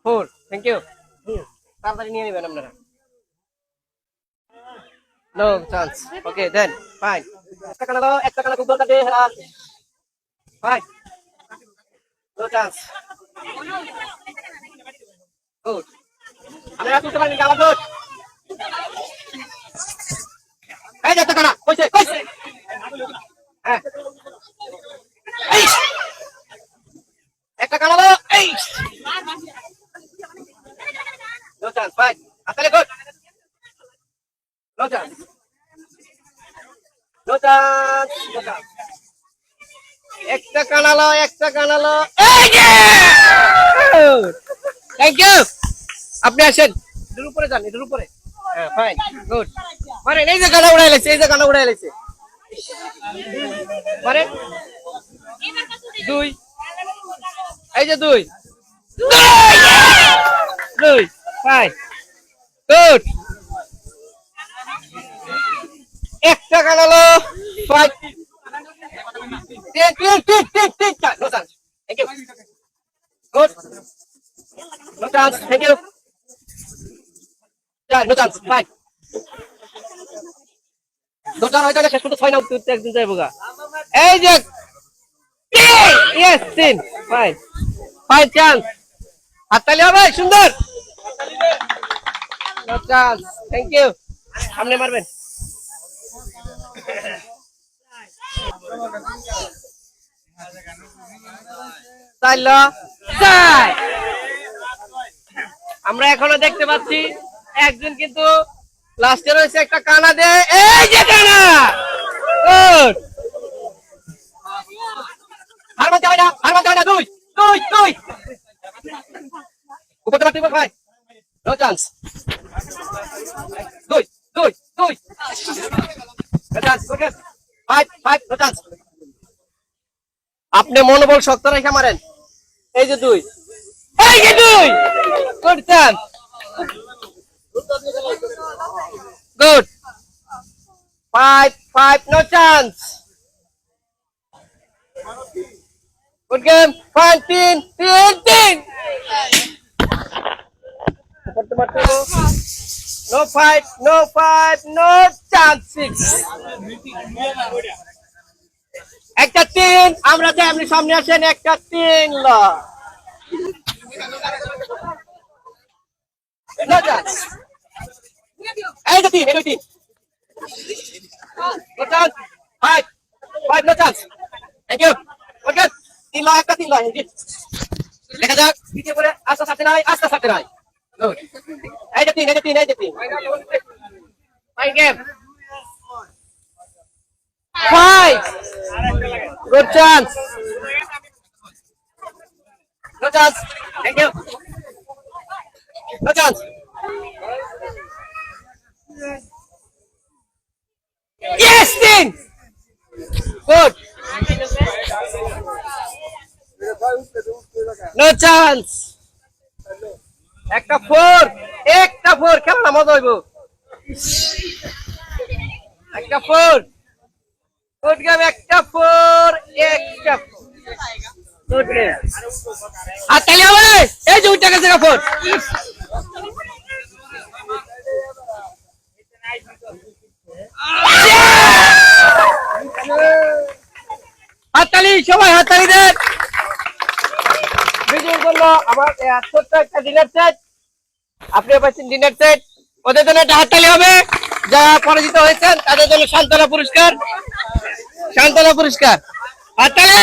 Four thank you তাড়াতাড়ি নিয়ে নেবেন আপনারা নো চান্স ওকে দেন ফাইন একটা কানা খুব দরকার দে ফাইন নো চান্স গুড আপনারা তুলতে পারেন আমার গুড এই যে একটা কানা কইছে কইছে হ্যাঁ এই একটা কানা এই নো চান্স ফাইন আপনারা good no chance no chance no chance একটা কানালো এই যে থ্যাংক ইউ আপনি আসেন এর উপরে যান এর উপরে হ্যাঁ ফাইন গুড মানে এই যে গানা উড়াই লাইছে মানে দুই এই যে দুই ফাইন গুড একটা কানালো ফাইন ঠিক no chance thank you good no chance thank you no chance fine দুটা হয়তো শেষ করতে 6 না উঠতে একদিন যাইবো গা এই যে yes তিন fine fine chance হাততালি হবে সুন্দর no chance thank you সামনে মারবেন আমরা এখনো দেখতে পাচ্ছি একজন কিন্তু লাস্টে রয়েছে একটা কানা দে এই যে কানা গুড হারমান যায় না দুই উপরে মারতে ভাই নো চান্স দুই no chance okay five no chance আপনি মনোবল শক্ত রেখে মারেন এই যে দুই good chance good five no chance good game fine তিন no five no chance six একটা তিন আমরা চাই আপনি সামনে আসেন একটা তিন এই যে তিন five no chance thank you okay তিন একটা তিন দেখা যাক দ্বিতীয় করে আস্তে সাথে নাই এই যে তিন five game Five. Good chance. No chance. Thank you. No chance. Yes, Tin. Good. No chance. একটা ফোর খেলা মজা হইব একটা ফোর গুড গেম একটা ফোর গুড গেম আর তালি হবে এই যে উঠে গেছে ফোর হাততালি সবাই হাততালি দেন বিজয়ের জন্য আমার ছোট্ট একটা ডিনার সেট আপনিও পাচ্ছেন ডিনার সেট ওদের জন্য একটা হাততালি হবে যারা পরাজিত হয়েছেন তাদের জন্য সান্ত্বনা পুরস্কার হাততালি